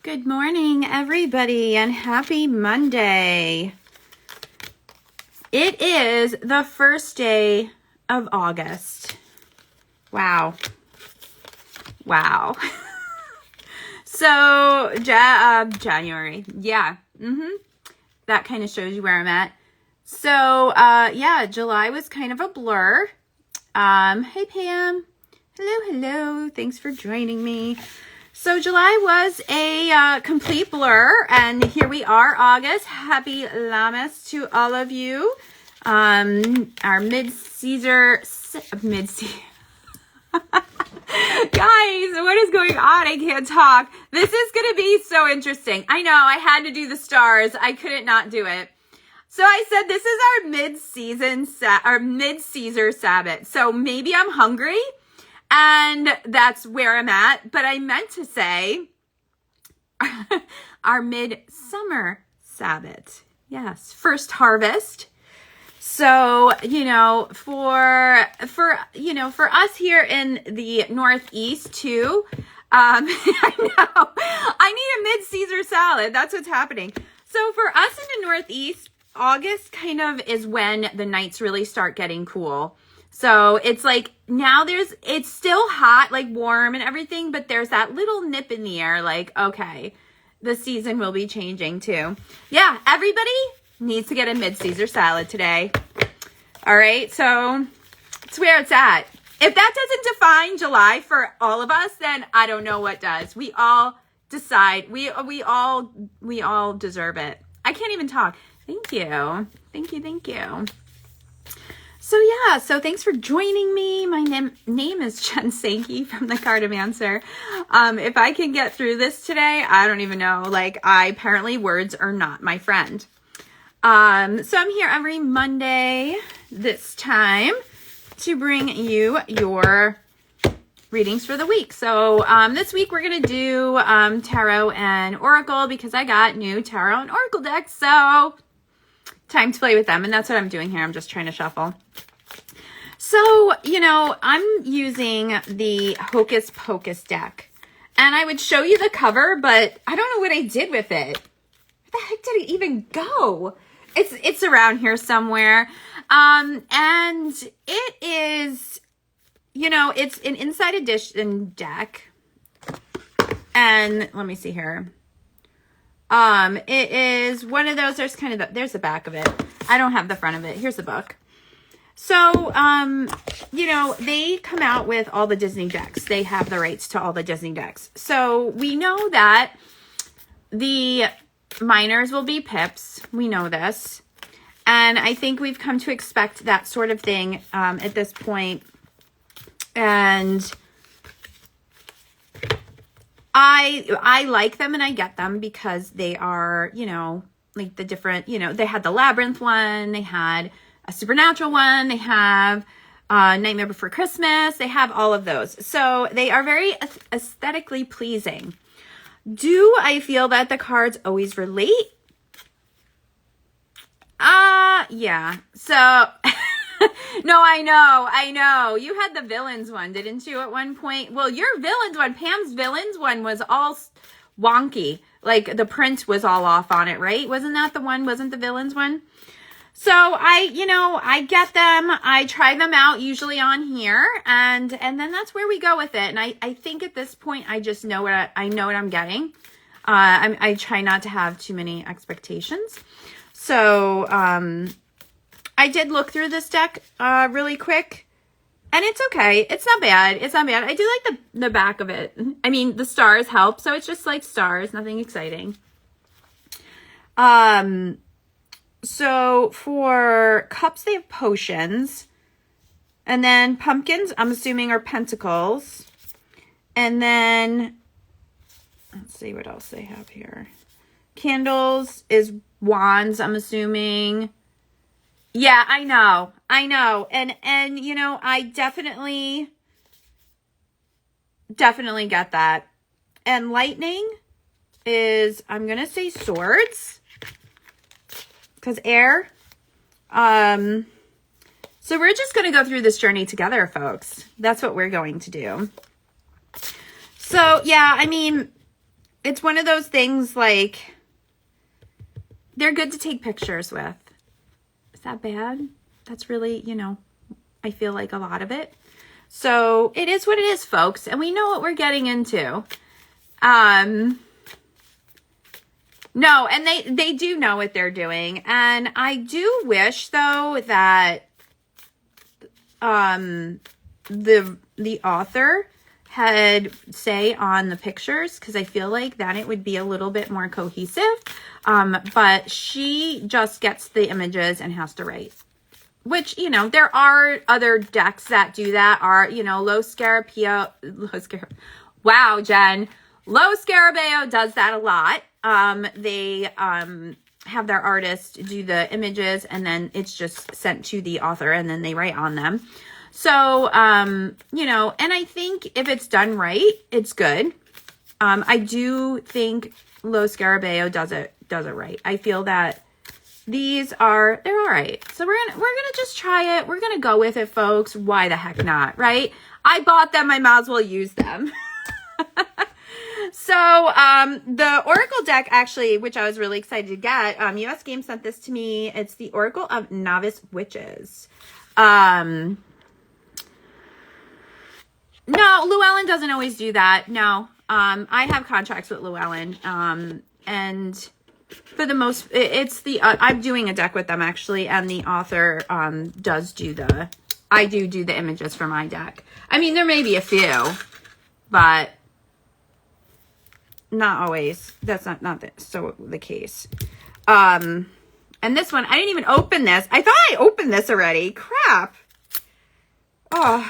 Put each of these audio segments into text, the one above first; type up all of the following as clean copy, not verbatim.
Good morning, everybody, and happy Monday. It is the first day of August. Wow. So, January. Yeah. That kind of shows you where I'm at. So, July was kind of a blur. Hey, Pam. Hello. Thanks for joining me. So July was a complete blur, and here we are, August. Happy Lammas to all of you. Our mid-Caesar, guys, what is going on? I can't talk. This is going to be so interesting. I know, I had to do the stars. I couldn't not do it. So I said this is our mid-Caesar Sabbath. So maybe I'm hungry. And that's where I'm at. But I meant to say our midsummer Sabbath. Yes, first harvest. So, for us here in the Northeast too, I know I need a mid-Caesar salad. That's what's happening. So for us in the Northeast, August kind of is when the nights really start getting cool. So it's like now it's still hot, like warm and everything, but there's that little nip in the air, like, okay, the season will be changing too. Yeah, everybody needs to get a mid-Caesar salad today. All right, so it's where it's at. If that doesn't define July for all of us, then I don't know what does. We all decide. We all deserve it. I can't even talk. Thank you. So thanks for joining me. My name is Jen Sankey from the Cartomancer. If I can get through this today, I don't even know. Apparently words are not my friend. So I'm here every Monday this time to bring you your readings for the week. So this week we're going to do tarot and oracle because I got new tarot and oracle decks. So time to play with them. And that's what I'm doing here. I'm just trying to shuffle. So, I'm using the Hocus Pocus deck. And I would show you the cover, but I don't know what I did with it. Where the heck did it even go? It's around here somewhere. And it is, it's an inside edition deck. And let me see here. It is one of those, there's the back of it. I don't have the front of it. Here's the book. So, they come out with all the Disney decks. They have the rights to all the Disney decks. So we know that the minors will be pips. We know this. And I think we've come to expect that sort of thing at this point. And I like them and I get them because they are, like the different, they had the Labyrinth one, they had a Supernatural one, they have Nightmare Before Christmas, they have all of those. So they are very aesthetically pleasing. Do I feel that the cards always relate? Yeah. So, no, I know. You had the villains one, didn't you, at one point? Well, your villains one, Pam's villains one was all wonky. Like the print was all off on it, right? Wasn't that the one? Wasn't the villains one? So I get them. I try them out usually on here and then that's where we go with it. And I think at this point, I just know what I'm getting. I try not to have too many expectations. So, I did look through this deck, really quick and it's okay. It's not bad. I do like the back of it. I mean, the stars help. So it's just like stars, nothing exciting. So for cups, they have potions. And then pumpkins, I'm assuming, are pentacles. And then, let's see what else they have here. Candles is wands, I'm assuming. Yeah, I know. And I definitely get that. And lightning is, I'm going to say swords. Because air. So we're just going to go through this journey together, folks. That's what we're going to do. So, yeah, I mean, it's one of those things like they're good to take pictures with. Is that bad? That's really, you know, I feel like a lot of it. So it is what it is, folks. And we know what we're getting into. No, and they do know what they're doing. And I do wish, though, that the author had say on the pictures, because I feel like then it would be a little bit more cohesive. But she just gets the images and has to write. Which, you know, there are other decks that do that. Are, you know, Wow, Jen. Lo Scarabeo does that a lot. They have their artist do the images, and then it's just sent to the author, and then they write on them. So, you know, and I think if it's done right, it's good. I do think Lo Scarabeo does it right. I feel that they're all right. So we're gonna just try it. We're gonna go with it, folks. Why the heck not, right? I bought them. I might as well use them. So, the Oracle deck, actually, which I was really excited to get, US Games sent this to me. It's the Oracle of Novice Witches. No, Llewellyn doesn't always do that. No. I have contracts with Llewellyn. And for the most, it's I'm doing a deck with them, actually, and the author, does do I do the images for my deck. I mean, there may be a few, but not always. That's not the case. And this one, I didn't even open this. I thought I opened this already. Crap. Oh.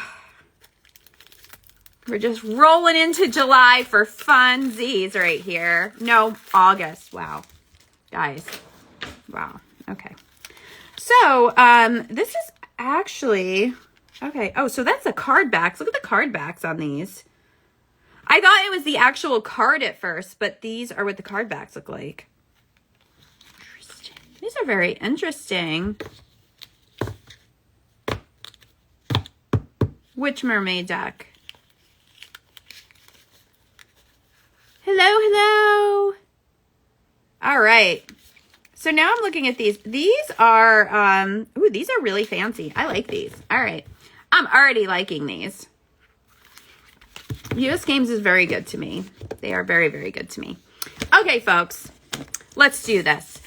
We're just rolling into July for funsies right here. No, August. Wow. Guys. Wow. Okay. So, this is actually, okay. Oh, so that's the card backs. Look at the card backs on these. I thought it was the actual card at first, but these are what the card backs look like. Interesting. These are very interesting. Which mermaid deck? Hello. All right. So now I'm looking at these. These are, these are really fancy. I like these. All right. I'm already liking these. US Games is very good to me. They are very, very good to me. Okay, folks, let's do this.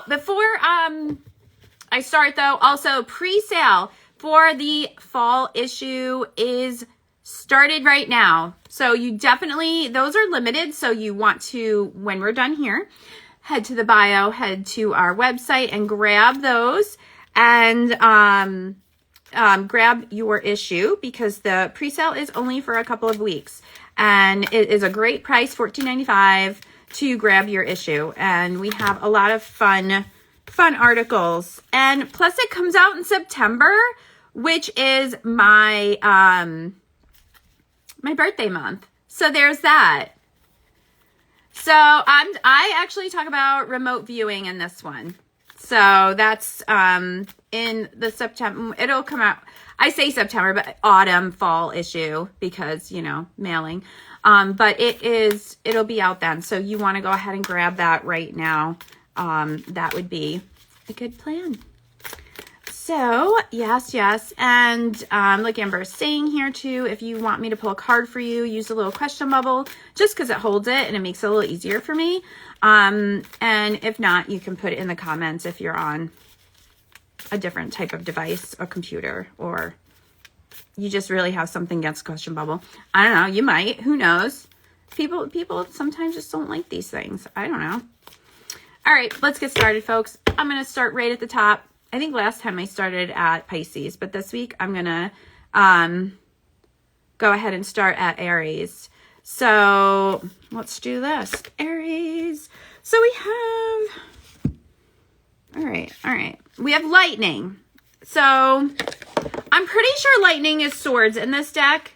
Before I start, though, also pre-sale for the fall issue is started right now. So you definitely, those are limited. So you want to, when we're done here, head to the bio, head to our website and grab those and grab your issue, because the pre-sale is only for a couple of weeks, and it is a great price, $14.95, to grab your issue. And we have a lot of fun articles, and plus it comes out in September, which is my my birthday month. So there's that. So I actually talk about remote viewing in this one. So that's in the September, it'll come out, I say September, but autumn, fall issue, because, you know, mailing. But it'll be out then. So you want to go ahead and grab that right now. That would be a good plan. So, yes. And like Amber is saying here too, if you want me to pull a card for you, use a little question bubble, just because it holds it and it makes it a little easier for me. And if not, you can put it in the comments if you're on a different type of device, a computer, or you just really have something against question bubble. I don't know. You might. Who knows? People sometimes just don't like these things. I don't know. All right, let's get started, folks. I'm going to start right at the top. I think last time I started at Pisces, but this week I'm going to go ahead and start at Aries. So let's do this. Aries. So we have, all right. We have lightning. So I'm pretty sure lightning is swords in this deck.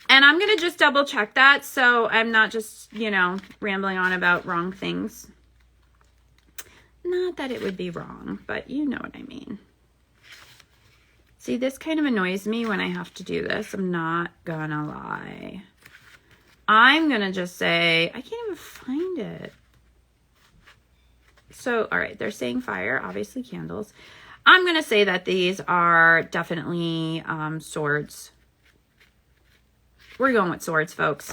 And I'm going to just double check that, so I'm not just, you know, rambling on about wrong things. Not that it would be wrong, but you know what I mean. See, this kind of annoys me when I have to do this. I'm not gonna lie. I'm going to just say, I can't even find it. So, all right, they're saying fire, obviously candles. I'm going to say that these are definitely swords. We're going with swords, folks.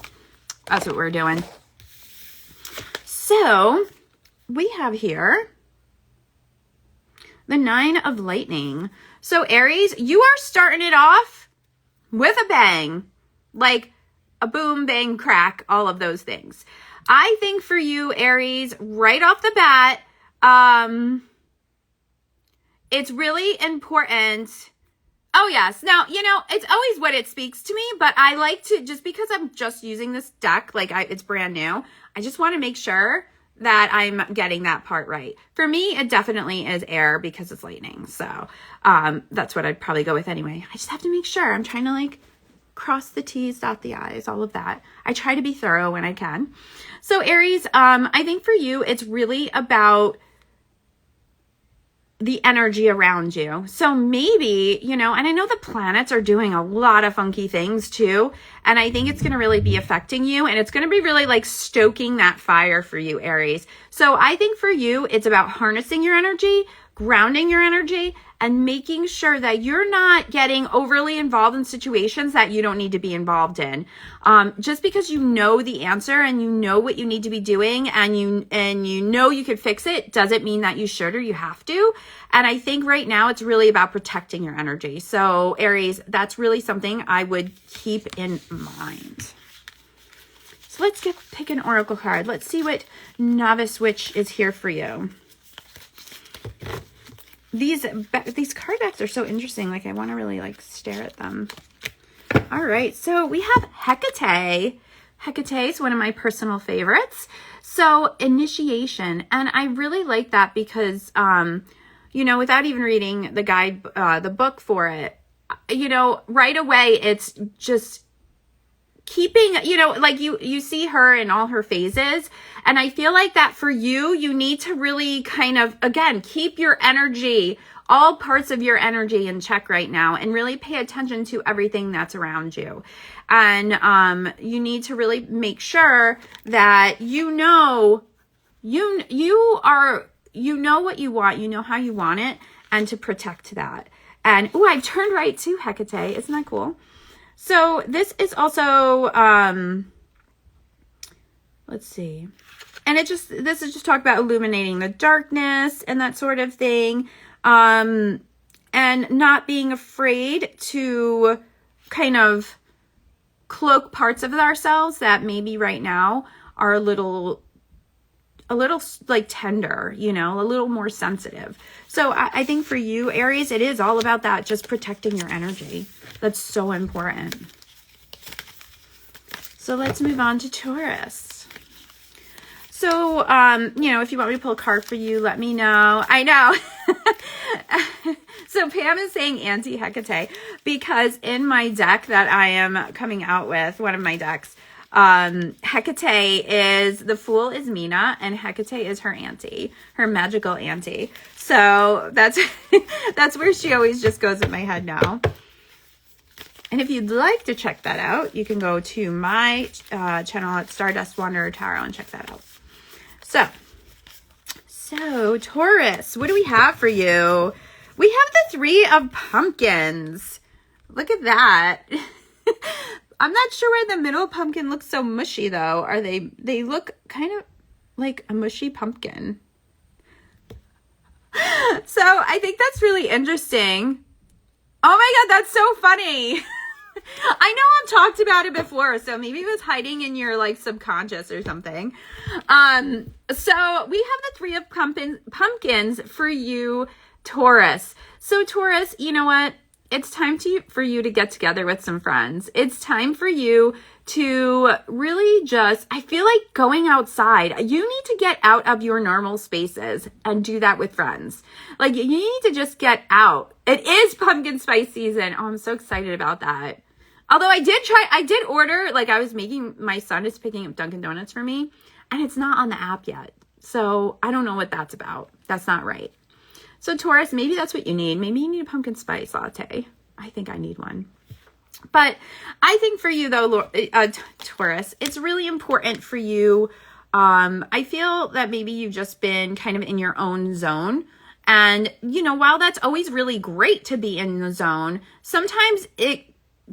That's what we're doing. So, we have here the 9 of lightning. So, Aries, you are starting it off with a bang. Like a boom, bang, crack, all of those things. I think for you, Aries, right off the bat, it's really important. Oh, yes. Now, you know, it's always what it speaks to me, but I like to, just because I'm just using this deck, like it's brand new, I just want to make sure that I'm getting that part right. For me, it definitely is air because it's lightning. So that's what I'd probably go with anyway. I just have to make sure. I'm trying to like cross the T's, dot the I's, all of that. I try to be thorough when I can. So Aries, I think for you, it's really about the energy around you. So maybe, you know, and I know the planets are doing a lot of funky things too. And I think it's going to really be affecting you. And it's going to be really like stoking that fire for you, Aries. So I think for you, it's about harnessing your energy, grounding your energy, and making sure that you're not getting overly involved in situations that you don't need to be involved in. Just because you know the answer and you know what you need to be doing and you know you could fix it doesn't mean that you should or you have to. And I think right now it's really about protecting your energy. So Aries, that's really something I would keep in mind. So let's pick an oracle card. Let's see what Novice Witch is here for you. These card decks are so interesting. Like I want to really like stare at them. All right. So we have Hecate. Hecate is one of my personal favorites. So initiation. And I really like that because, you know, without even reading the guide, the book for it, you know, right away, it's just keeping, you know, like you see her in all her phases. And I feel like that for you, you need to really kind of, again, keep your energy, all parts of your energy in check right now and really pay attention to everything that's around you. And you need to really make sure that you know what you want, you know how you want it, and to protect that. And, oh, I've turned right to Hecate. Isn't that cool? So this is also, let's see. And this is just talk about illuminating the darkness and that sort of thing. And not being afraid to kind of cloak parts of ourselves that maybe right now are a little like tender, you know, a little more sensitive. So I think for you, Aries, it is all about that, just protecting your energy. That's so important. So let's move on to Taurus. So, you know, if you want me to pull a card for you, let me know. I know. So Pam is saying anti-Hecate because in my deck that I am coming out with, one of my decks, Hecate is, the Fool is Mina, and Hecate is her auntie, her magical auntie. So that's where she always just goes in my head now. And if you'd like to check that out, you can go to my channel at Stardust Wanderer Tarot and check that out. So Taurus, what do we have for you? We have the 3 of Pumpkins. Look at that. I'm not sure why the middle pumpkin looks so mushy though. They look kind of like a mushy pumpkin. So I think that's really interesting. Oh my God, that's so funny. I know I've talked about it before, so maybe it was hiding in your like subconscious or something. So we have the 3 of pumpkins for you, Taurus. So Taurus, you know what? It's time for you to get together with some friends. It's time for you to really just, I feel like going outside. You need to get out of your normal spaces and do that with friends. Like you need to just get out. It is pumpkin spice season. Oh, I'm so excited about that. Although I did order, like my son is picking up Dunkin' Donuts for me and it's not on the app yet. So I don't know what that's about. That's not right. So Taurus, maybe that's what you need. Maybe you need a pumpkin spice latte. I think I need one. But I think for you though, Taurus, it's really important for you. I feel that maybe you've just been kind of in your own zone. And, you know, while that's always really great to be in the zone, sometimes it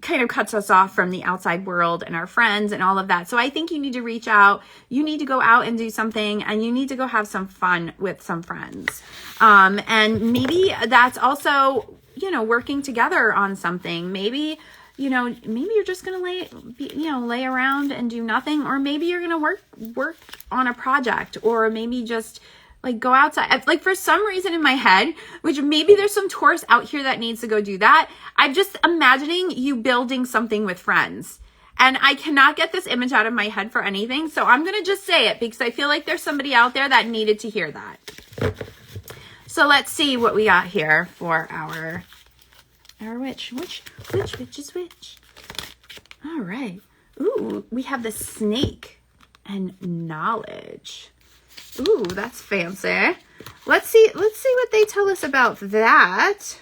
kind of cuts us off from the outside world and our friends and all of that. So I think you need to reach out. You need to go out and do something, and you need to go have some fun with some friends. And maybe that's also, you know, working together on something. Maybe, you know, maybe you're just going to lay around and do nothing, or maybe you're going to work on a project, or maybe just like go outside. Like for some reason in my head, which maybe there's some Taurus out here that needs to go do that, I'm just imagining you building something with friends. And I cannot get this image out of my head for anything. So I'm going to just say it because I feel like there's somebody out there that needed to hear that. So let's see what we got here for our witch. Which is which? All right. Ooh, we have the snake and knowledge. Ooh, that's fancy. Let's see what they tell us about that.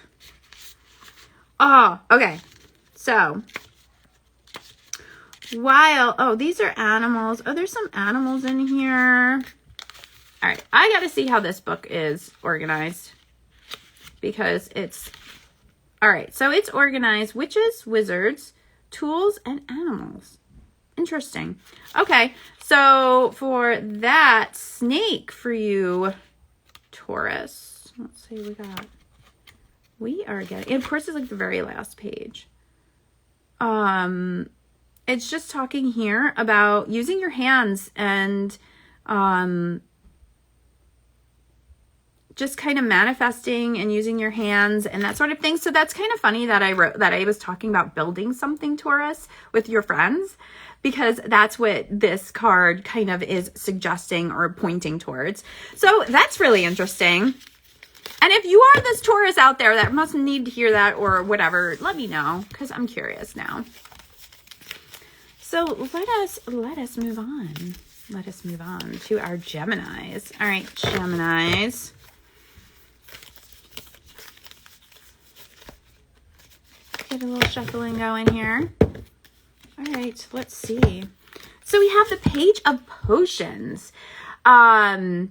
Oh, okay. So, these are animals. Oh, there's some animals in here. All right, I got to see how this book is organized because it's, all right, so it's organized witches, wizards, tools, and animals. Interesting. Okay, so for that snake for you, Taurus, let's see what we are getting, and of course it's like the very last page. It's just talking here about using your hands and just kind of manifesting and using your hands and that sort of thing. So that's kind of funny that I was talking about building something, Taurus, with your friends, because that's what this card kind of is suggesting or pointing towards. So that's really interesting. And if you are this Taurus out there that must need to hear that or whatever, let me know, because I'm curious now. So let us move on. Let us move on to our Geminis. All right, Geminis. Get a little shuffling going here. All right, let's see. So we have the Page of Potions. Page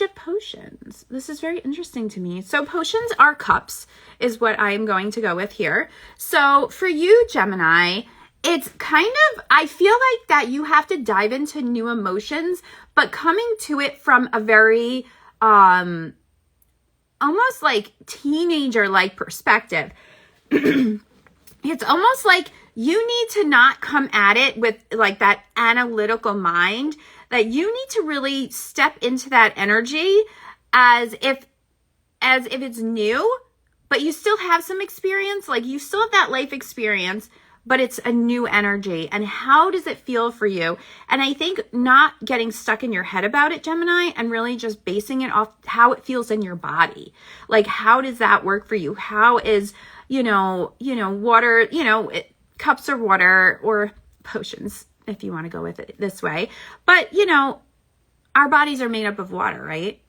of Potions. This is very interesting to me. So potions are cups is what I am going to go with here. So for you, Gemini, it's kind of, I feel like that you have to dive into new emotions, but coming to it from a very, almost like teenager-like perspective. It's almost like you need to not come at it with like that analytical mind, that you need to really step into that energy as if it's new, but you still have some experience, like you still have that life experience, but it's a new energy. And how does it feel for you? And I think not getting stuck in your head about it, Gemini, and really just basing it off how it feels in your body. Like, how does that work for you? How is, water, cups of water or potions, if you want to go with it this way. But, our bodies are made up of water, right?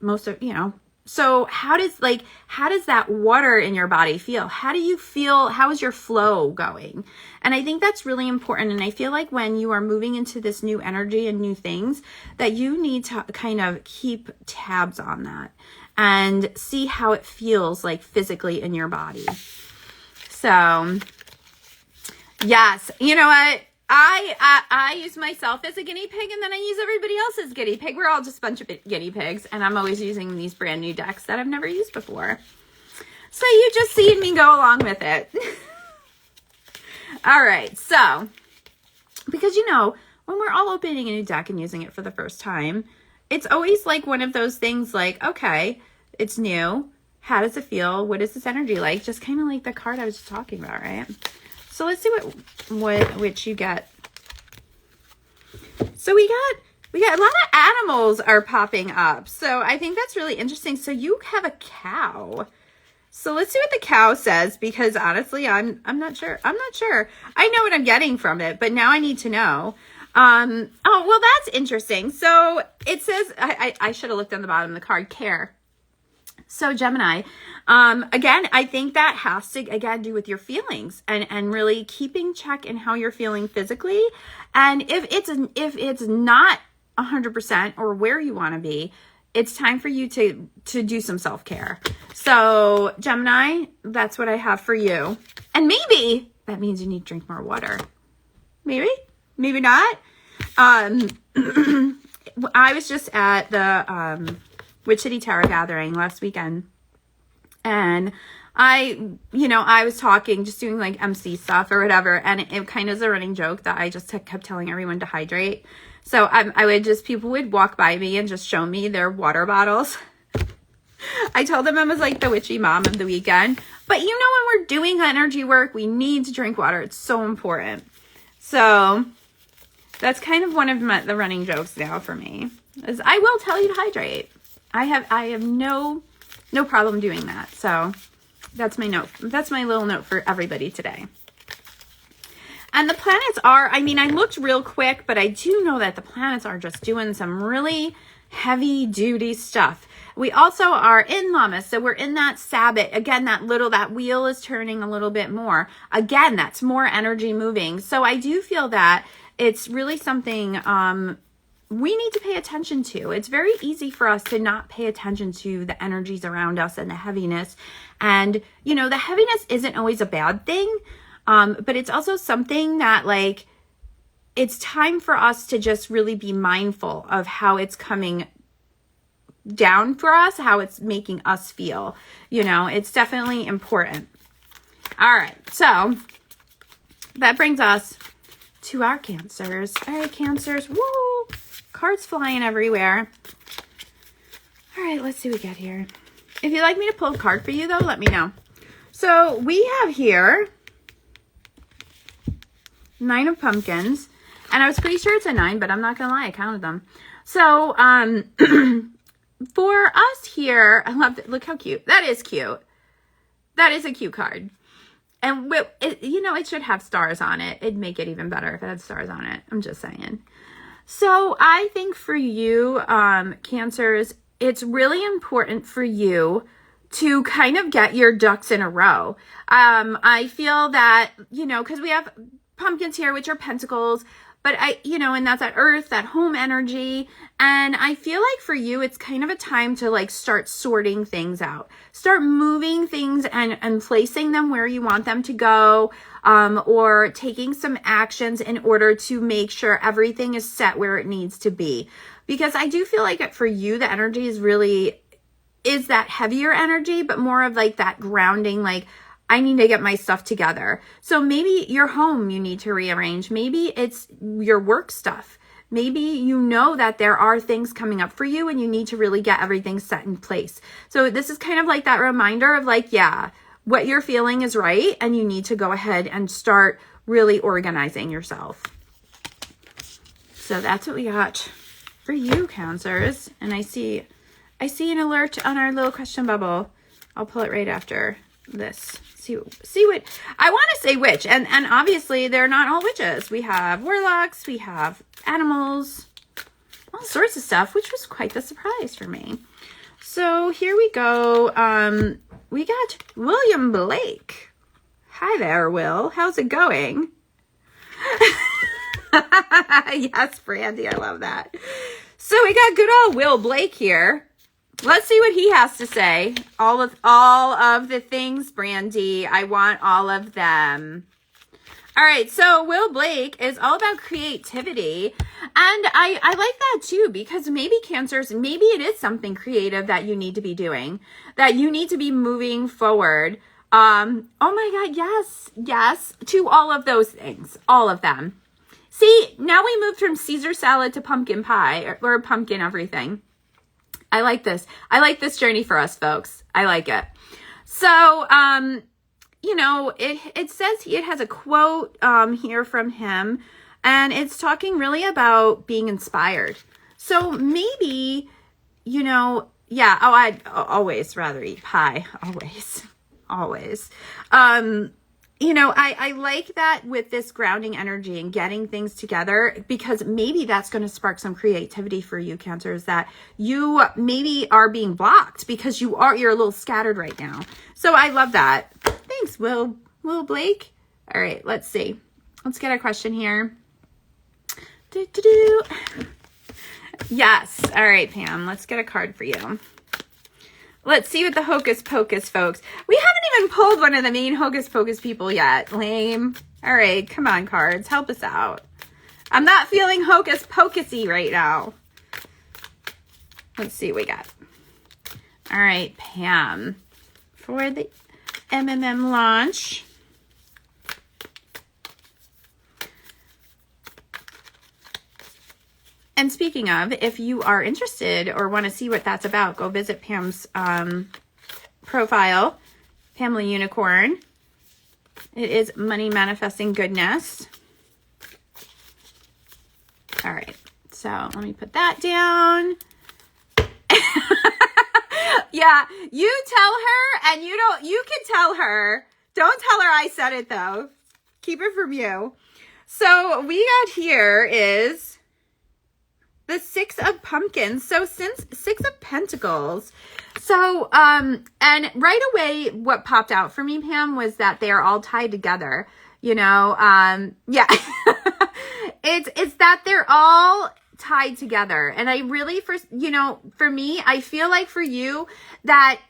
So how does that water in your body feel? How do you feel? How is your flow going? And I think that's really important. And I feel like when you are moving into this new energy and new things, that you need to kind of keep tabs on that and see how it feels like physically in your body. So yes, you know what? I use myself as a guinea pig, and then I use everybody else as guinea pig. We're all just a bunch of guinea pigs, and I'm always using these brand new decks that I've never used before. So you just seen me go along with it. All right, so because when we're all opening a new deck and using it for the first time, it's always like one of those things like, okay, it's new. How does it feel? What is this energy like? Just kind of like the card I was just talking about, right? So let's see which you get. So we got a lot of animals are popping up. So I think that's really interesting. So you have a cow. So let's see what the cow says, because honestly, I'm not sure. I know what I'm getting from it, but now I need to know. Oh, well, that's interesting. So it says, I should have looked on the bottom of the card, care. So Gemini, again, I think that has to, again, do with your feelings and really keeping check in how you're feeling physically. And if it's not 100% or where you want to be, it's time for you to do some self-care. So Gemini, that's what I have for you. And maybe that means you need to drink more water. Maybe not. I was just at the Witch City Tarot Gathering last weekend, and I was talking, just doing like MC stuff or whatever, and it kind of is a running joke that I just kept telling everyone to hydrate. So people would walk by me and just show me their water bottles. I told them I was like the witchy mom of the weekend. But when we're doing energy work, we need to drink water. It's so important. So that's kind of one of the running jokes now for me, is I will tell you to hydrate. I have no problem doing that. So that's my note. That's my little note for everybody today. And the planets are, I looked real quick, but I do know that the planets are just doing some really heavy duty stuff. We also are in Lammas, so we're in that Sabbath. Again, that wheel is turning a little bit more. Again, that's more energy moving. So I do feel that it's really something we need to pay attention to. It's very easy for us to not pay attention to the energies around us and the heaviness. And, the heaviness isn't always a bad thing. But it's also something that it's time for us to just really be mindful of how it's coming down for us, how it's making us feel. It's definitely important. All right. So that brings us to our Cancers. All right, Cancers. Woo! Cards flying everywhere. All right, let's see what we get here. If you'd like me to pull a card for you, though, let me know. So we have here 9 of Pumpkins, and I was pretty sure it's a 9, but I'm not gonna lie, I counted them. So for us here, I love it. Look how cute that is. Cute. That is a cute card, and it should have stars on it. It'd make it even better if it had stars on it. I'm just saying. So I think for you, Cancers, it's really important for you to kind of get your ducks in a row. I feel that, because we have pumpkins here, which are pentacles, but and that's that earth, that home energy. And I feel like for you, it's kind of a time to start sorting things out, start moving things and placing them where you want them to go, or taking some actions in order to make sure everything is set where it needs to be. Because I do feel like for you, the energy is that heavier energy, but more of that grounding, I need to get my stuff together. So maybe your home you need to rearrange. Maybe it's your work stuff. Maybe that there are things coming up for you and you need to really get everything set in place. So this is kind of that reminder of what you're feeling is right, and you need to go ahead and start really organizing yourself. So that's what we got for you, Cancers. And I see an alert on our little question bubble. I'll pull it right after this. See what I want to say. Witch, and obviously they're not all witches. We have warlocks, we have animals, all sorts of stuff, which was quite the surprise for me. So here we go. We got William Blake. Hi there, Will. How's it going? Yes, Brandy, I love that. So we got good old Will Blake here. Let's see what he has to say. All of the things, Brandy. I want all of them. All right, so Will Blake is all about creativity. And I like that too, because maybe Cancers, maybe it is something creative that you need to be doing, that you need to be moving forward. Oh my God, yes, to all of those things, all of them. See, now we moved from Caesar salad to pumpkin pie, or pumpkin everything. I like this. I like this journey for us, folks. I like it. So, it says it has a quote here from him, and it's talking really about being inspired. So maybe, I'd always rather eat pie. Always. you know, I like that with this grounding energy and getting things together, because maybe that's going to spark some creativity for you, Cancers, that you maybe are being blocked because you're a little scattered right now. So I love that. Thanks, Will Blake. All right, let's see. Let's get a question here. Yes. All right, Pam, let's get a card for you. Let's see what the Hocus Pocus folks. We haven't even pulled one of the main Hocus Pocus people yet. Lame. All right, come on, cards. Help us out. I'm not feeling Hocus Pocusy right now. Let's see what we got. All right, Pam. For the MMM launch. And speaking of, if you are interested or want to see what that's about, go visit Pam's profile, Pamela Unicorn. It is Money Manifesting Goodness. All right, so let me put that down. Yeah, you tell her, and you can tell her. Don't tell her I said it, though. Keep it from you. So we got here is the Six of Pumpkins. So since Six of Pentacles. So, and right away, what popped out for me, Pam, was that they are all tied together, you know? Yeah, it's that they're all tied together. And I really, for me, I feel like for you that,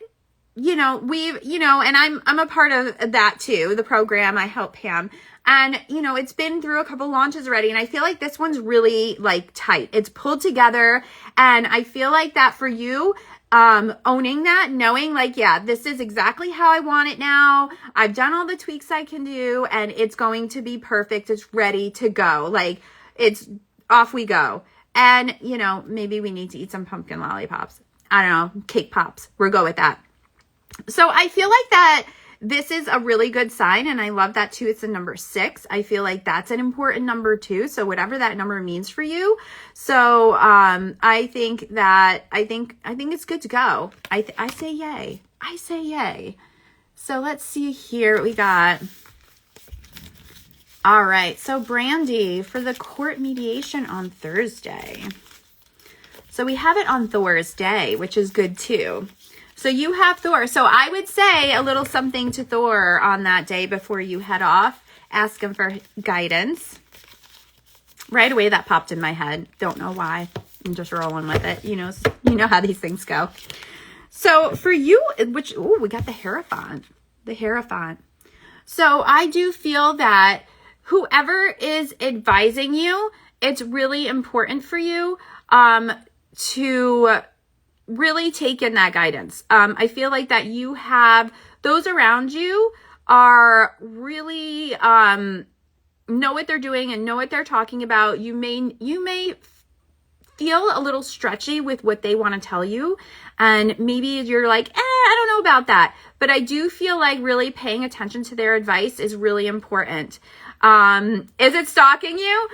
you know, and I'm a part of that too, the program. I help Pam. And, you know, it's been through a couple launches already. And I feel like this one's really like tight. It's pulled together. And I feel like that for you, owning that, knowing like, yeah, this is exactly how I want it now. I've done all the tweaks I can do and it's going to be perfect. It's ready to go. Like it's off we go. And, you know, maybe we need to eat some pumpkin lollipops. I don't know, cake pops. We'll go with that. So I feel like that this is a really good sign. And I love that too. It's a number 6. I feel like that's an important number too. So whatever that number means for you. So, I think it's good to go. I say yay. I say yay. So let's see here what we got. All right. So Brandy for the court mediation on Thursday. So we have it on Thor's day, which is good too. So you have Thor. So I would say a little something to Thor on that day before you head off. Ask him for guidance. Right away that popped in my head. Don't know why. I'm just rolling with it. You know how these things go. So for you, we got the Hierophant. The Hierophant. So I do feel that whoever is advising you, it's really important for you to really take in that guidance. I feel like that you have those around you are really know what they're doing and know what they're talking about. You may feel a little stretchy with what they want to tell you, and maybe you're like, I don't know about that. But I do feel like really paying attention to their advice is really important. Is it stalking you?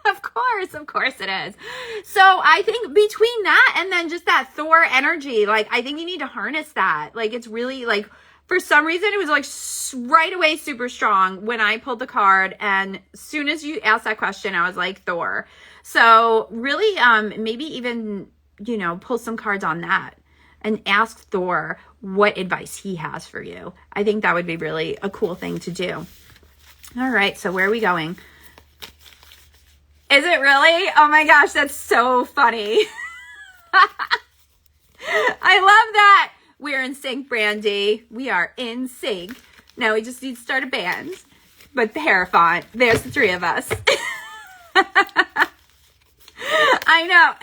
Of course it is. So I think between that and then just that Thor energy, like I think you need to harness that. Like it's really like, for some reason it was like right away super strong when I pulled the card, and as soon as you asked that question, I was like Thor. So really, maybe even, pull some cards on that and ask Thor what advice he has for you. I think that would be really a cool thing to do. All right, so where are we going? Is it really? Oh my gosh, that's so funny. I love that. We're in sync, Brandy. We are in sync. Now we just need to start a band. But the Hierophant, there's the 3 of us. I know.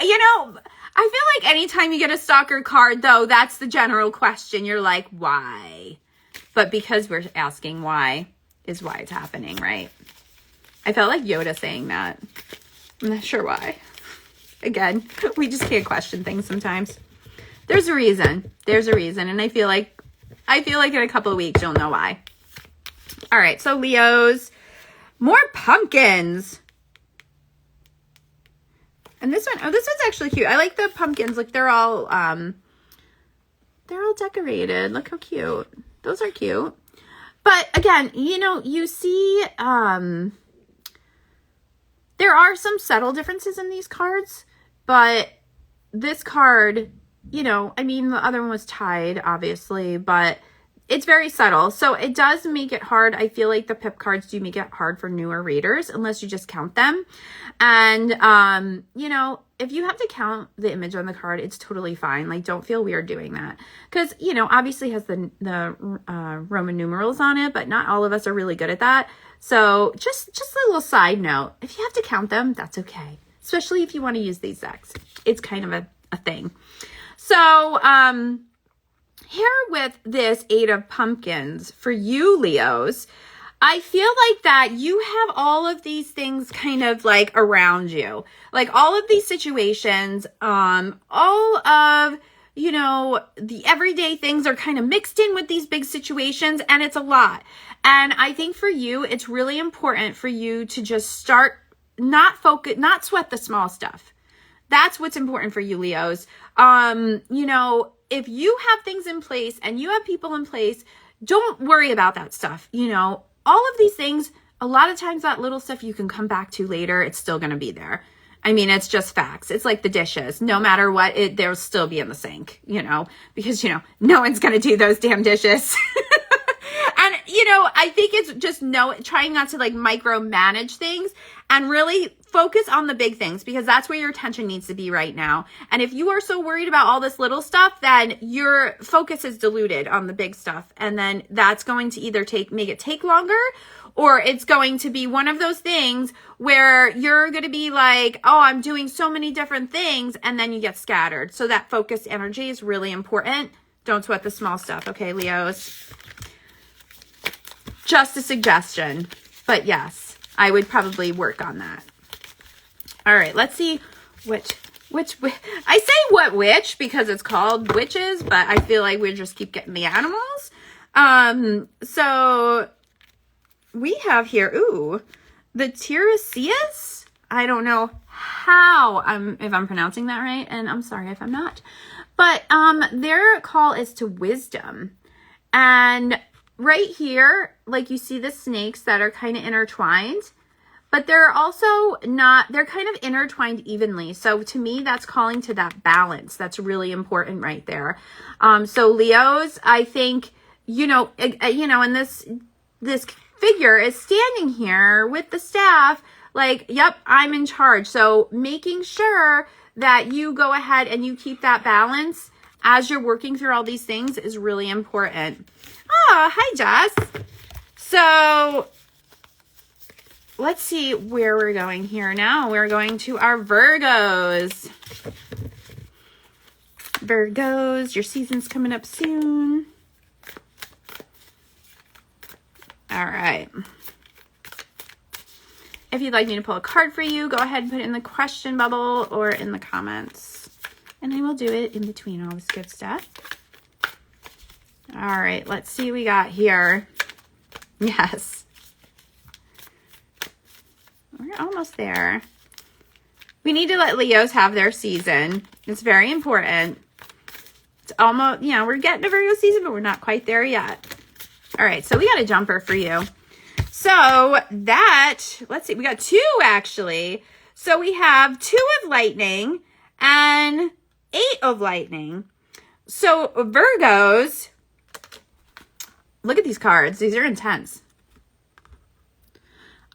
I feel like anytime you get a stalker card, though, that's the general question. You're like, why? But because we're asking why is why it's happening, right? I felt like Yoda saying that. I'm not sure why. Again, we just can't question things sometimes. There's a reason. And I feel like in a couple of weeks you'll know why. All right, so Leos, more pumpkins. And this one's actually cute. I like the pumpkins. Like they're all decorated. Look how cute. Those are cute. But again, you know, you see, there are some subtle differences in these cards, but this card, you know, I mean, the other one was tied, obviously, but it's very subtle. So it does make it hard. I feel like the pip cards do make it hard for newer readers unless you just count them. And, you know, if you have to count the image on the card, it's totally fine. Like, don't feel weird doing that. Because, you know, obviously it has the Roman numerals on it, but not all of us are really good at that. So just a little side note, if you have to count them, that's okay. Especially if you want to use these decks. It's kind of a thing. So, here with this 8 of Pumpkins for you, Leos, I feel like that you have all of these things kind of like around you, like all of these situations, all of, you know, the everyday things are kind of mixed in with these big situations, and it's a lot. And I think for you, it's really important for you to just start not sweat the small stuff. That's what's important for you, Leos. You know, if you have things in place and you have people in place, don't worry about that stuff. You know, all of these things, a lot of times that little stuff you can come back to later. It's still going to be there. I mean, it's just facts. It's like the dishes. No matter what, they'll still be in the sink, you know, because, you know, no one's going to do those damn dishes. And, you know, I think it's just trying not to like micromanage things and really focus on the big things, because that's where your attention needs to be right now. And if you are so worried about all this little stuff, then your focus is diluted on the big stuff. And then that's going to either make it take longer, or it's going to be one of those things where you're going to be like, oh, I'm doing so many different things, and then you get scattered. So that focused energy is really important. Don't sweat the small stuff, okay, Leos? Just a suggestion, but yes, I would probably work on that. All right, let's see which I say what which because it's called witches, but I feel like we just keep getting the animals. So we have here, the Tiresias. I don't know if I'm pronouncing that right, and I'm sorry if I'm not. But their call is to wisdom. And right here, like you see the snakes that are kind of intertwined, but they're also not, they're kind of intertwined evenly. So to me, that's calling to that balance. That's really important right there. So Leos, I think, and this figure is standing here with the staff, like, yep, I'm in charge. So making sure that you go ahead and you keep that balance as you're working through all these things is really important. Oh, hi, Jess. So let's see where we're going here now. We're going to our Virgos. Virgos, your season's coming up soon. All right. If you'd like me to pull a card for you, go ahead and put it in the question bubble or in the comments. And I will do it in between all this good stuff. All right, let's see what we got here. Yes. We're almost there. We need to let Leos have their season. It's very important. It's almost, we're getting to Virgo season, but we're not quite there yet. All right, so we got a jumper for you. So let's see, we got 2 actually. So we have 2 of lightning and 8 of lightning. So Virgos, look at these cards. These are intense.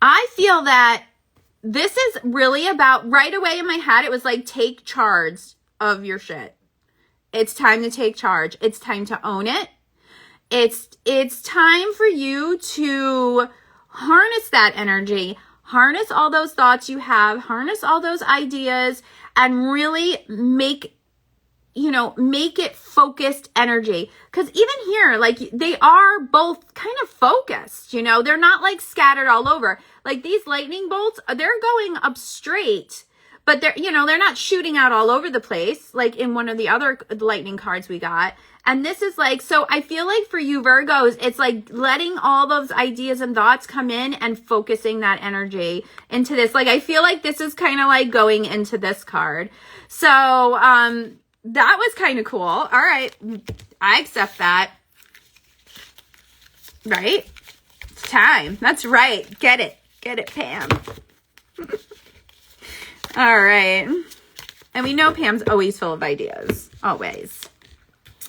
I feel that this is really about, right away in my head, it was like, take charge of your shit. It's time to take charge. It's time to own it. It's time for you to harness that energy, harness all those thoughts you have, harness all those ideas, and really make it focused energy. Because even here, like, they are both kind of focused, they're not like scattered all over. Like these lightning bolts, they're going up straight, but they're not shooting out all over the place, like in one of the other lightning cards we got. And this is like, so I feel like for you Virgos, it's like letting all those ideas and thoughts come in and focusing that energy into this. Like, I feel like this is kind of like going into this card. So, that was kind of cool. All right. I accept that. Right? It's time. That's right. Get it. Get it, Pam. All right. And we know Pam's always full of ideas. Always.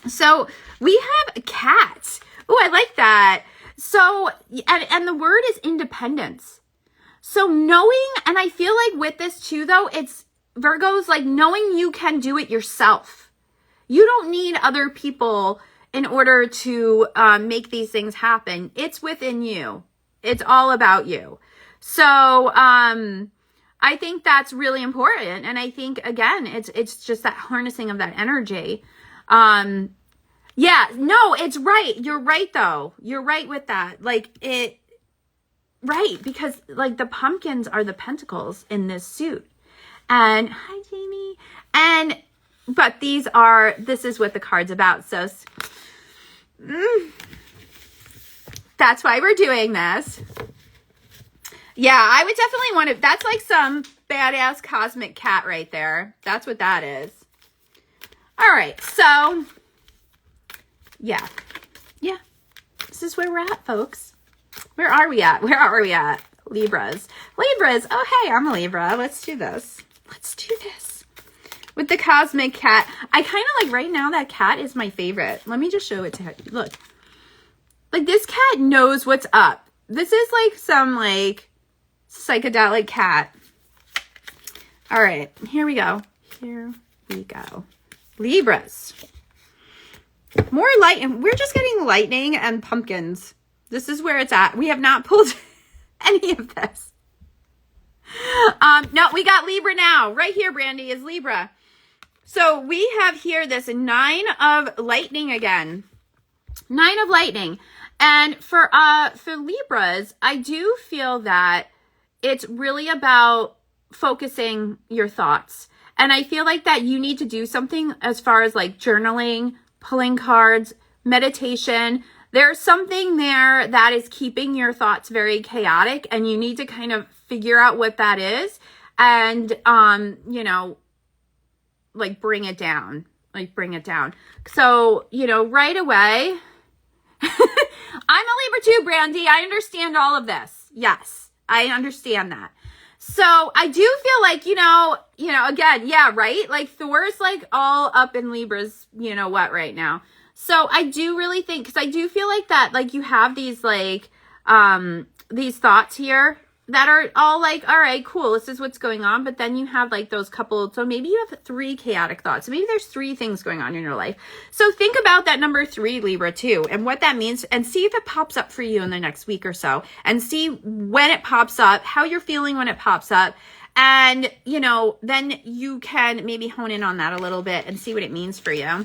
So we have a cat. Oh, I like that. So, and the word is independence. So knowing, and I feel like with this too, though, it's Virgos, like knowing you can do it yourself. You don't need other people in order to make these things happen. It's within you. It's all about you. So, I think that's really important. And I think, again, it's just that harnessing of that energy. Yeah, no, it's right. You're right, though. You're right with that. Like, right, because, like, the pumpkins are the pentacles in this suit. And, hi, Jamie. But this is what the card's about. So, that's why we're doing this. Yeah, I would definitely want to, that's like some badass cosmic cat right there. That's what that is. All right, so, yeah. This is where we're at, folks. Where are we at? Libras. Oh, hey, I'm a Libra. Let's do this. With the cosmic cat. I kind of like, right now, that cat is my favorite. Let me just show it to her. Look. Like, this cat knows what's up. This is like some, like, psychedelic cat. All right, here we go. Libras. More light, and we're just getting lightning and pumpkins. This is where it's at. We have not pulled any of this. No, we got Libra now. Right here, Brandy, is Libra. So we have here this 9 of lightning again. 9 of lightning. And for Libras, I do feel that it's really about focusing your thoughts. And I feel like that you need to do something as far as like journaling, pulling cards, meditation. There's something there that is keeping your thoughts very chaotic, and you need to kind of figure out what that is and, like bring it down. So, right away, I'm a Libra too, Brandy. I understand all of this. Yes, I understand that. So I do feel like, again, yeah, right? Like Thor's like all up in Libra's, right now. So I do really think, because I do feel like that, like you have these like, these thoughts here that are all like, all right, cool, this is what's going on. But then you have like those couple, so maybe you have 3 chaotic thoughts. So maybe there's 3 things going on in your life. So think about that number 3, Libra, too, and what that means, and see if it pops up for you in the next week or so, and see when it pops up, how you're feeling when it pops up. And, then you can maybe hone in on that a little bit and see what it means for you.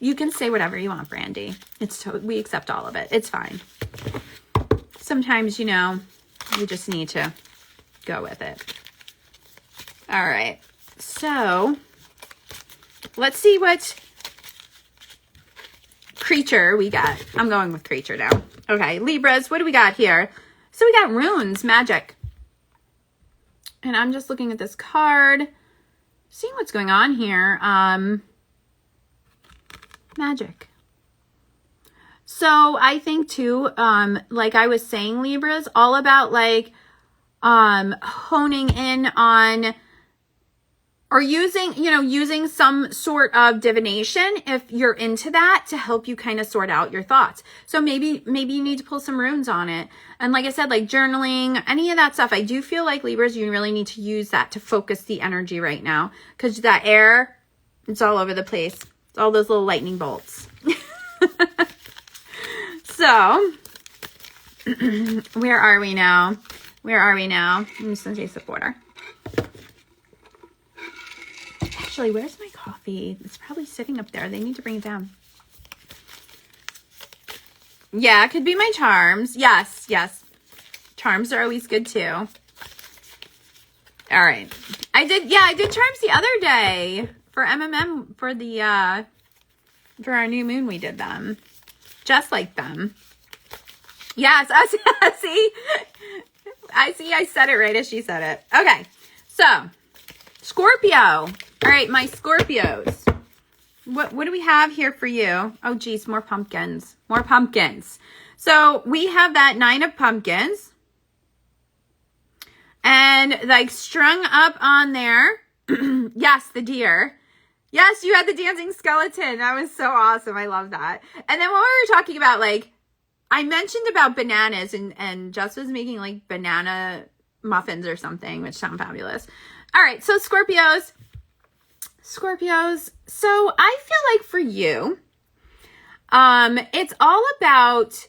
You can say whatever you want, Brandy. We accept all of it. It's fine. Sometimes, you just need to go with it. All right. So let's see what creature we got. I'm going with creature now. Okay. Libras, what do we got here? So we got runes, magic. And I'm just looking at this card, seeing what's going on here. Magic. So I think too, like I was saying, Libras, all about like, honing in on, or using some sort of divination if you're into that to help you kind of sort out your thoughts. So maybe you need to pull some runes on it. And like I said, like journaling, any of that stuff. I do feel like Libras, you really need to use that to focus the energy right now, because that air, it's all over the place. It's all those little lightning bolts. So, where are we now? I'm just going to taste the water. Actually, where's my coffee? It's probably sitting up there. They need to bring it down. Yeah, it could be my charms. Yes. Charms are always good too. All right. I did charms the other day for MMM for our new moon. We did them. Just like them. Yes, see? I said it right as she said it. Okay, so Scorpio. All right, my Scorpios. What do we have here for you? Oh, geez, more pumpkins. So we have that 9 of pumpkins. And like strung up on there. Yes, the deer. Yes, you had the dancing skeleton. That was so awesome. I love that. And then when we were talking about, like, I mentioned about bananas, and Jess was making like banana muffins or something, which sound fabulous. All right, so Scorpios. So I feel like for you, it's all about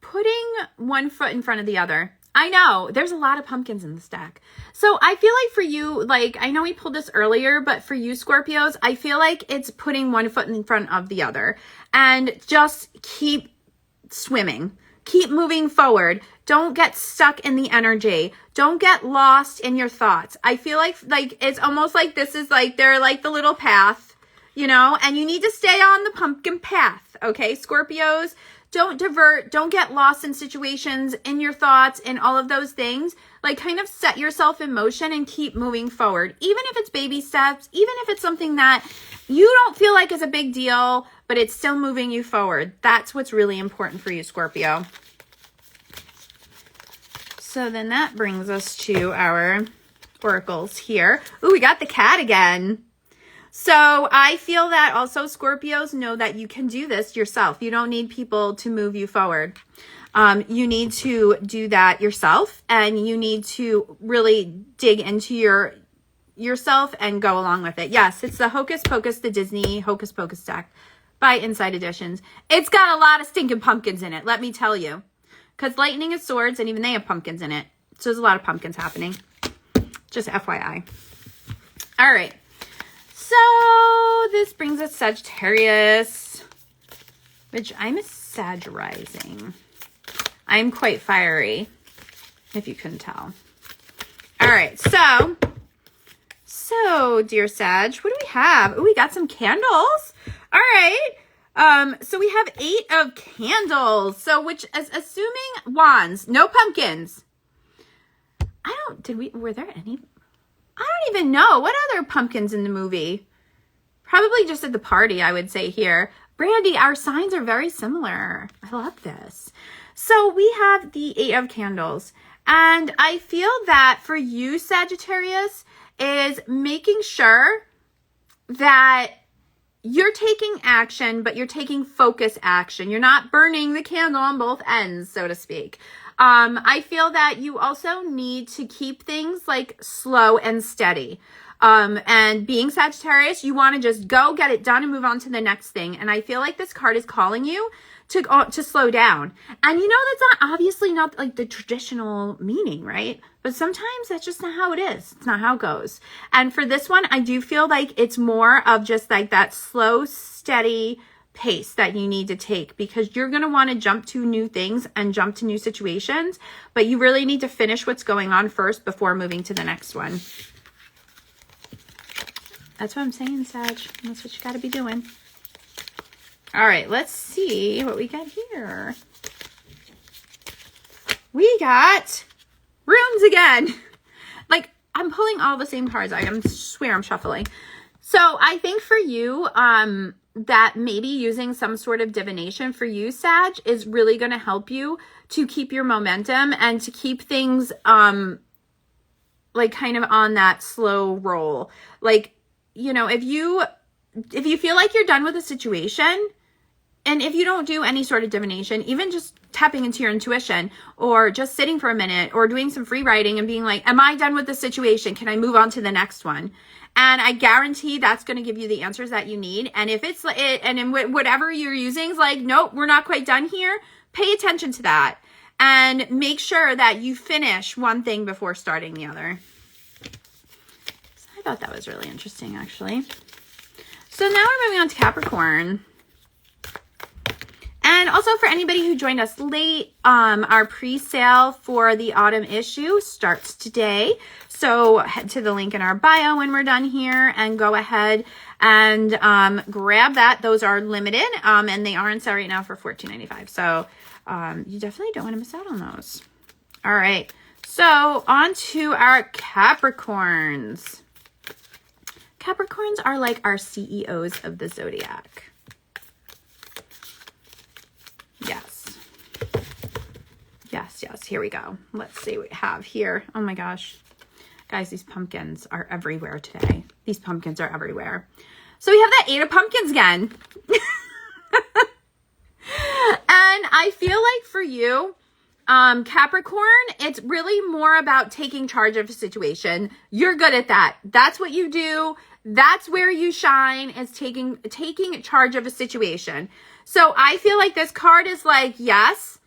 putting one foot in front of the other. I know there's a lot of pumpkins in the stack. So I feel like for you, like, I know we pulled this earlier, but for you Scorpios, I feel like it's putting one foot in front of the other and just keep swimming, keep moving forward. Don't get stuck in the energy. Don't get lost in your thoughts. I feel like it's almost like this is like, they're like the little path, you know, and you need to stay on the pumpkin path. Okay, Scorpios, don't divert, don't get lost in situations, in your thoughts, and all of those things. Like, kind of set yourself in motion and keep moving forward. Even if it's baby steps, even if it's something that you don't feel like is a big deal, but it's still moving you forward. That's what's really important for you, Scorpio. So then that brings us to our oracles here. Ooh, we got the cat again. So I feel that also Scorpios know that you can do this yourself. You don't need people to move you forward. You need to do that yourself, and you need to really dig into yourself and go along with it. Yes, it's the Hocus Pocus, the Disney Hocus Pocus deck by Inside Editions. It's got a lot of stinking pumpkins in it, let me tell you. Because Lightning is swords, and even they have pumpkins in it. So there's a lot of pumpkins happening. Just FYI. All right. So this brings us Sagittarius, which I'm a Sag rising. I'm quite fiery, if you couldn't tell. All right, so dear Sag, what do we have? Oh, we got some candles. All right. So we have 8 of candles. So which is assuming wands, no pumpkins. Were there any? I don't even know. What other pumpkins in the movie? Probably just at the party, I would say here. Brandy, our signs are very similar. I love this. So we have the 8 of candles. And I feel that for you, Sagittarius, is making sure that you're taking action, but you're taking focus action. You're not burning the candle on both ends, so to speak. I feel that you also need to keep things like slow and steady. And being Sagittarius, you want to just go get it done and move on to the next thing. And I feel like this card is calling you to slow down. And you know, that's obviously not like the traditional meaning, right? But sometimes that's just not how it is. It's not how it goes. And for this one, I do feel like it's more of just like that slow, steady pace that you need to take, because you're going to want to jump to new things and jump to new situations, but you really need to finish what's going on first before moving to the next one. That's what I'm saying, Sag. That's what you got to be doing. All right, let's see what we got here. We got runes again. Like, I'm pulling all the same cards. I swear I'm shuffling. So I think for you, that maybe using some sort of divination for you, Sag, is really going to help you to keep your momentum and to keep things like kind of on that slow roll. Like, you know, if you feel like you're done with a situation, and if you don't do any sort of divination, even just tapping into your intuition or just sitting for a minute or doing some free writing and being like, am I done with the situation? Can I move on to the next one? And I guarantee that's going to give you the answers that you need. And if it's it, and in whatever you're using is like, nope, we're not quite done here. Pay attention to that and make sure that you finish one thing before starting the other. So I thought that was really interesting, actually. So now we're moving on to Capricorn. And also for anybody who joined us late, our pre-sale for the autumn issue starts today. So head to the link in our bio when we're done here and go ahead and grab that. Those are limited and they are on sale right now for $14.95. So you definitely don't want to miss out on those. All right. So on to our Capricorns. Capricorns are like our CEOs of the zodiac. Yes. Here we go. Let's see what we have here. Oh my gosh. Guys, these pumpkins are everywhere today. These pumpkins are everywhere. So we have that 8 of pumpkins again. And I feel like for you, Capricorn, it's really more about taking charge of a situation. You're good at that. That's what you do. That's where you shine, is taking charge of a situation. So I feel like this card is like, yes,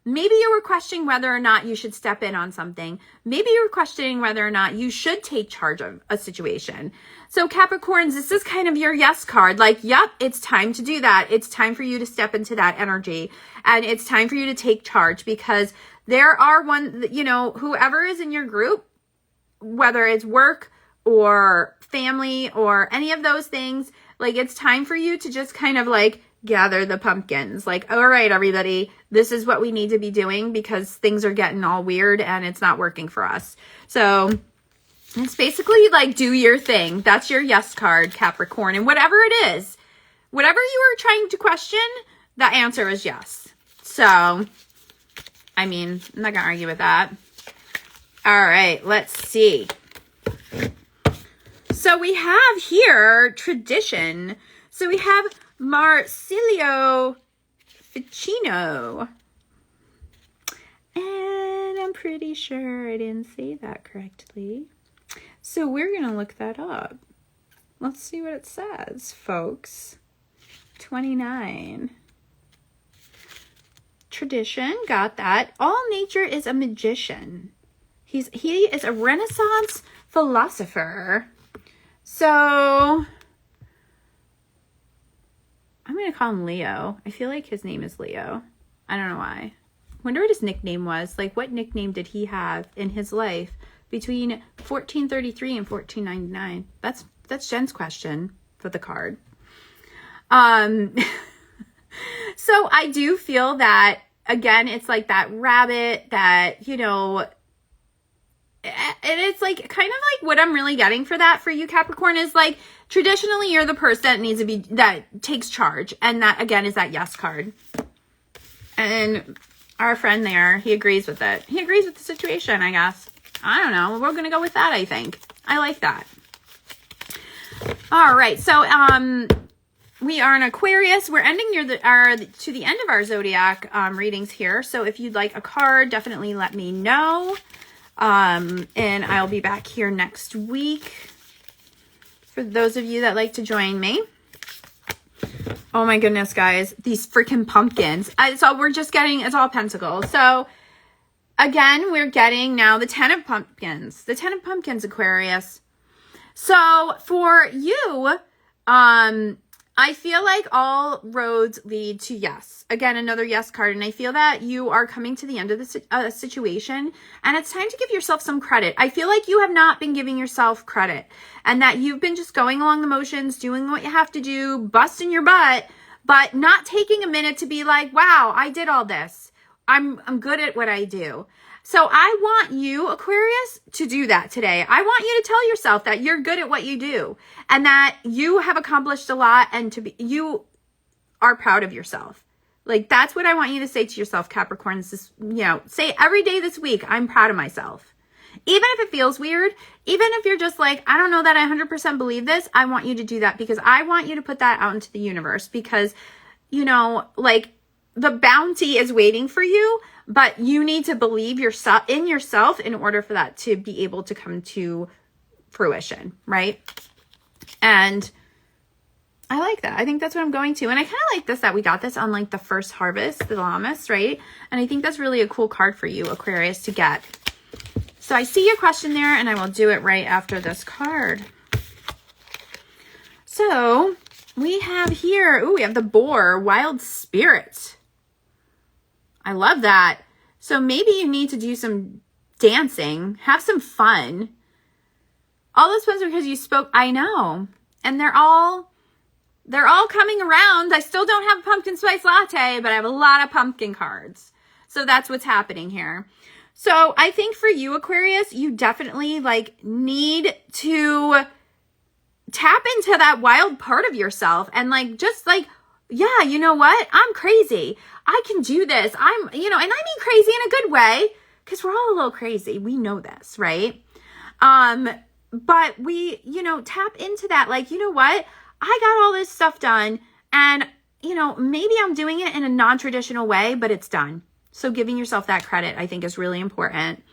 maybe you were questioning whether or not you should step in on something. Maybe you were questioning whether or not you should take charge of a situation. So Capricorns, this is kind of your yes card. Like, yep, it's time to do that. It's time for you to step into that energy. And it's time for you to take charge, because there are whoever is in your group, whether it's work or family or any of those things, like, it's time for you to just kind of like gather the pumpkins. Like, all right, everybody, this is what we need to be doing because things are getting all weird and it's not working for us. So it's basically like, do your thing. That's your yes card, Capricorn. And whatever it is, whatever you were trying to question, the answer is yes. So, I mean, I'm not going to argue with that. All right, let's see. So we have here tradition. So we have Marsilio Ficino. And I'm pretty sure I didn't say that correctly. So we're going to look that up. Let's see what it says, folks. 29. Tradition, got that. All nature is a magician. He is a Renaissance philosopher. So I'm going to call him Leo. I feel like his name is Leo. I don't know why. Wonder what his nickname was. Like, what nickname did he have in his life between 1433 and 1499? That's Jen's question for the card. So I do feel that, again, it's like that rabbit that, and it's like kind of like what I'm really getting for that for you, Capricorn, is like, traditionally you're the person that takes charge. And that, again, is that yes card. And our friend there, he agrees with it. He agrees with the situation, I guess. I don't know. We're going to go with that, I think. I like that. All right. So, we are in Aquarius. We're ending to the end of our zodiac readings here. So if you'd like a card, definitely let me know. And I'll be back here next week for those of you that like to join me. Oh my goodness, guys, these freaking pumpkins. It's all pentacles. So again, we're getting now the 10 of pumpkins. The 10 of pumpkins, Aquarius. So for you, I feel like all roads lead to yes. Again, another yes card. And I feel that you are coming to the end of the situation. And it's time to give yourself some credit. I feel like you have not been giving yourself credit. And that you've been just going along the motions, doing what you have to do, busting your butt, but not taking a minute to be like, wow, I did all this. I'm good at what I do. So I want you, Aquarius, to do that today. I want you to tell yourself that you're good at what you do and that you have accomplished a lot and you are proud of yourself. Like, that's what I want you to say to yourself, Capricorn. Say every day this week, I'm proud of myself. Even if it feels weird, even if you're just like, I don't know that I 100% believe this, I want you to do that because I want you to put that out into the universe because, the bounty is waiting for you, but you need to believe in yourself in order for that to be able to come to fruition, right? And I like that. I think that's what I'm going to. And I kind of like this, that we got this on like the first harvest, the Lammas, right? And I think that's really a cool card for you, Aquarius, to get. So I see your question there and I will do it right after this card. So we have here, we have the Boar, Wild Spirit. I love that. So maybe you need to do some dancing, have some fun. All those ones because you spoke, I know. And they're all coming around. I still don't have a pumpkin spice latte, but I have a lot of pumpkin cards. So that's what's happening here. So I think for you, Aquarius, you definitely need to tap into that wild part of yourself and just yeah, you know what? I'm crazy. I can do this. And I mean crazy in a good way, because we're all a little crazy. We know this, right? But we, tap into that. Like, you know what? I got all this stuff done, and, maybe I'm doing it in a non-traditional way, but it's done. So giving yourself that credit, I think, is really important.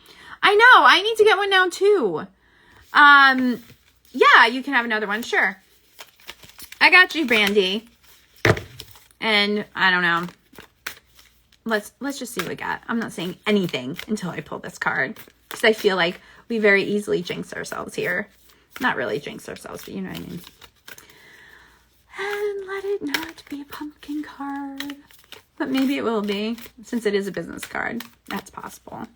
I know, I need to get one now too. Yeah, you can have another one. Sure. I got you, Brandy. And I don't know. Let's just see what we got. I'm not saying anything until I pull this card, because I feel like we very easily jinx ourselves here. Not really jinx ourselves, but you know what I mean. And let it not be a pumpkin card. But maybe it will be, since it is a business card. That's possible.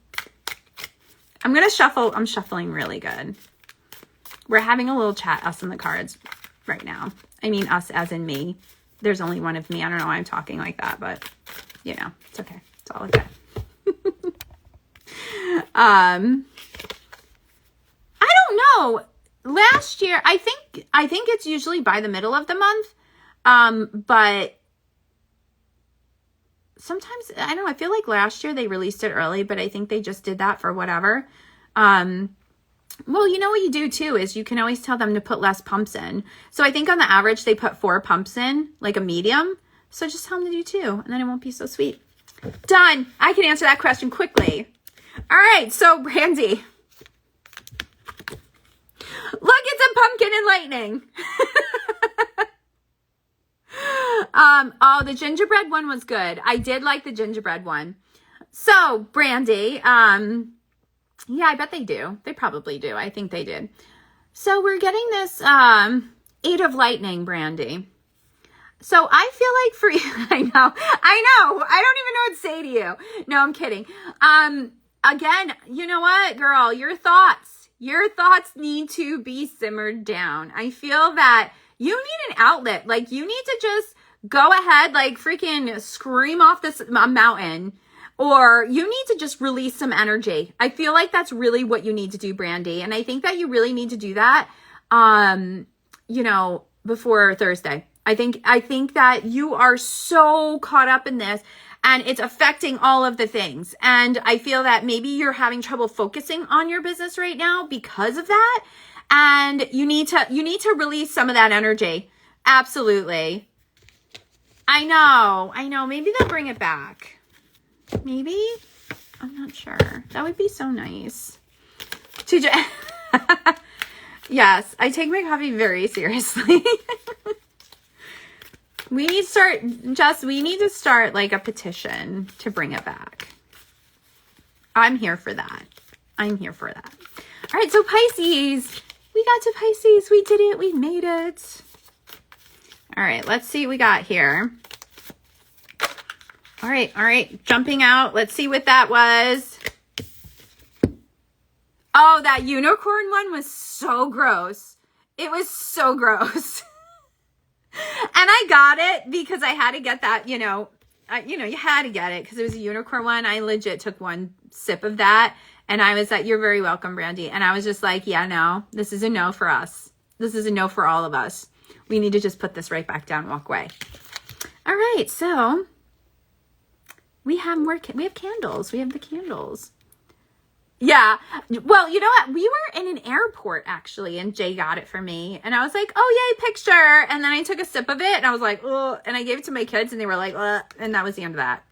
I'm going to shuffle. I'm shuffling really good. We're having a little chat, us and the cards, right now. I mean, us as in me. There's only one of me. I don't know why I'm talking like that, but, it's okay. It's all okay. I don't know. Last year, I think it's usually by the middle of the month. But sometimes, I don't know, I feel like last year they released it early, but I think they just did that for whatever. Well, you know what you do too is you can always tell them to put less pumps in. So I think on the average they put 4 pumps in, like a medium. So just tell them to do 2, and then it won't be so sweet. Done. I can answer that question quickly. All right, so Brandy. Look, it's a pumpkin and lightning. Oh, the gingerbread one was good. I did like the gingerbread one. So, Brandy, yeah, I bet they do. They probably do. I think they did. So we're getting this 8 of lightning, Brandy. So I feel like for you, I know. I don't even know what to say to you. No, I'm kidding. Again, you know what, girl, your thoughts need to be simmered down. I feel that you need an outlet. Like, you need to just go ahead, like freaking scream off this mountain. Or you need to just release some energy. I feel like that's really what you need to do, Brandy. And I think that you really need to do that, before Thursday. I think that you are so caught up in this, and it's affecting all of the things. And I feel that maybe you're having trouble focusing on your business right now because of that. And you need to release some of that energy. Absolutely. I know. Maybe they'll bring it back. Maybe? I'm not sure. That would be so nice. Yes, I take my coffee very seriously. We need to start like a petition to bring it back. I'm here for that. All right, so Pisces. We got to Pisces. We did it. We made it. All right, let's see what we got here. All right. Jumping out. Let's see what that was. Oh, that unicorn one was so gross. It was so gross. And I got it because I had to get that, you had to get it because it was a unicorn one. I legit took one sip of that, and I was like, you're very welcome, Brandy. And I was just like, yeah, no, this is a no for us. This is a no for all of us. We need to just put this right back down and walk away. All right, so we have candles. We have the candles. Yeah. Well, you know what? We were in an airport, actually, and Jay got it for me. And I was like, oh, yay, picture. And then I took a sip of it, and I was like, oh, and I gave it to my kids, and they were like, and that was the end of that.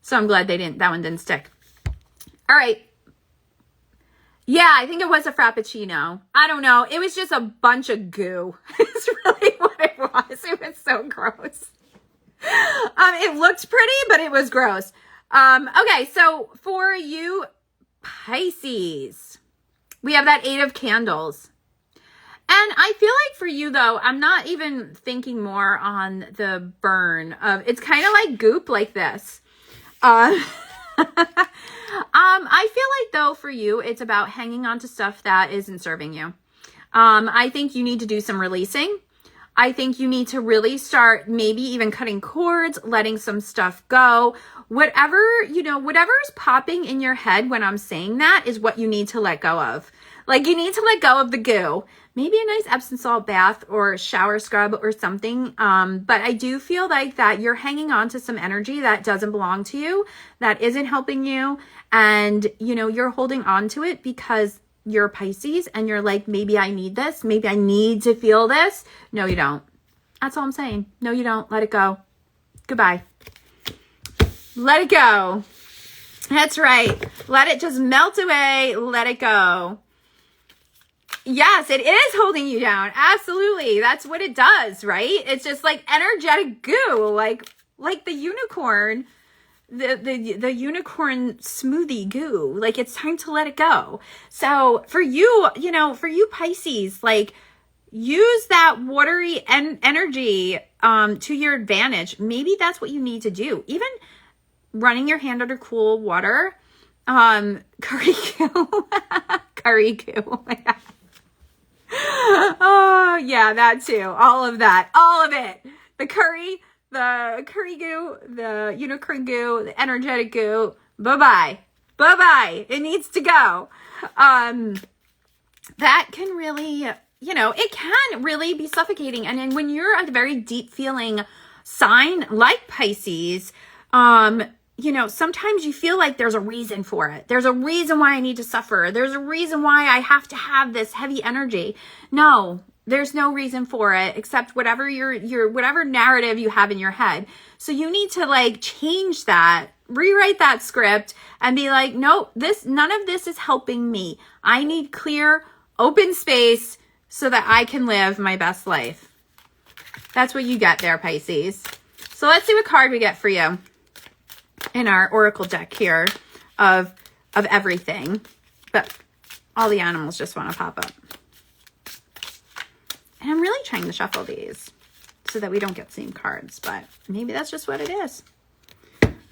So I'm glad that one didn't stick. All right. Yeah, I think it was a Frappuccino. I don't know. It was just a bunch of goo. It's really what it was. It was so gross. It looked pretty, but it was gross. Okay, so for you Pisces, we have that 8 of candles. And I feel like for you, though, I'm not even thinking more on the burn of, it's kind of like goop like this. I feel like, though, for you, it's about hanging on to stuff that isn't serving you. I think you need to do some releasing. I think you need to really start maybe even cutting cords, letting some stuff go. Whatever, whatever's popping in your head when I'm saying that is what you need to let go of. Like, you need to let go of the goo. Maybe a nice Epsom salt bath or shower scrub or something. But I do feel like that you're hanging on to some energy that doesn't belong to you, that isn't helping you. And, you're holding on to it because you're Pisces and you're like, maybe I need this. Maybe I need to feel this. No, you don't. That's all I'm saying. No, you don't. Let it go. Goodbye. Let it go. That's right. Let it just melt away. Let it go. Yes, it is holding you down. Absolutely. That's what it does, right? It's just like energetic goo, like the unicorn, the unicorn smoothie goo. Like, it's time to let it go. So for you, for you Pisces, like, use that watery energy to your advantage. Maybe that's what you need to do. Even running your hand under cool water, curry goo, curry goo. Oh my God. Oh yeah, that too. All of that, all of it. The curry goo, the unicorn goo, the energetic goo. Bye-bye. Bye-bye. It needs to go. That can really, it can really be suffocating. And then when you're a very deep feeling sign like Pisces, sometimes you feel like there's a reason for it. There's a reason why I need to suffer. There's a reason why I have to have this heavy energy. No, there's no reason for it except whatever whatever narrative you have in your head. So you need to change that, rewrite that script and be like, nope, none of this is helping me. I need clear, open space so that I can live my best life. That's what you get there, Pisces. So let's see what card we get for you in our oracle deck here of everything, but all the animals just want to pop up. And I'm really trying to shuffle these so that we don't get the same cards, but maybe that's just what it is.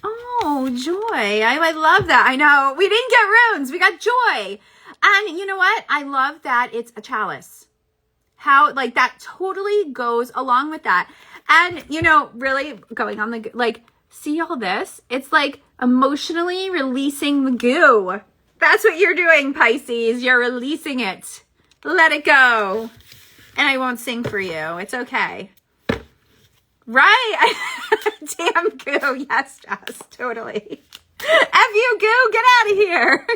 Oh, joy. I love that. I know we didn't get runes. We got joy. And you know what? I love that it's a chalice. How that totally goes along with that. And, really going on see all this? It's like emotionally releasing the goo. That's what you're doing, Pisces. You're releasing it. Let it go. And I won't sing for you. It's okay. Right? Damn goo. Yes, Jess. Totally. F you, goo. Get out of here.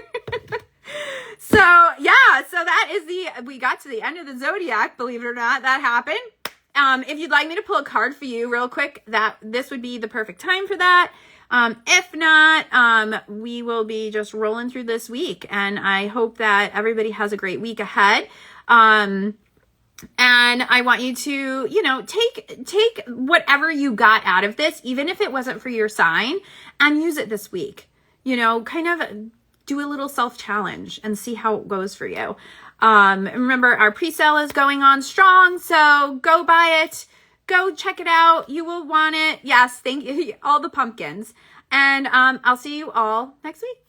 So that is we got to the end of the zodiac, believe it or not. That happened. If you'd like me to pull a card for you real quick, this would be the perfect time for that. If not, we will be just rolling through this week, and I hope that everybody has a great week ahead. And I want you to, take whatever you got out of this, even if it wasn't for your sign, and use it this week. Kind of do a little self-challenge and see how it goes for you. Remember, our pre-sale is going on strong, so go buy it. Go check it out. You will want it. Yes, thank you. All the pumpkins. And I'll see you all next week.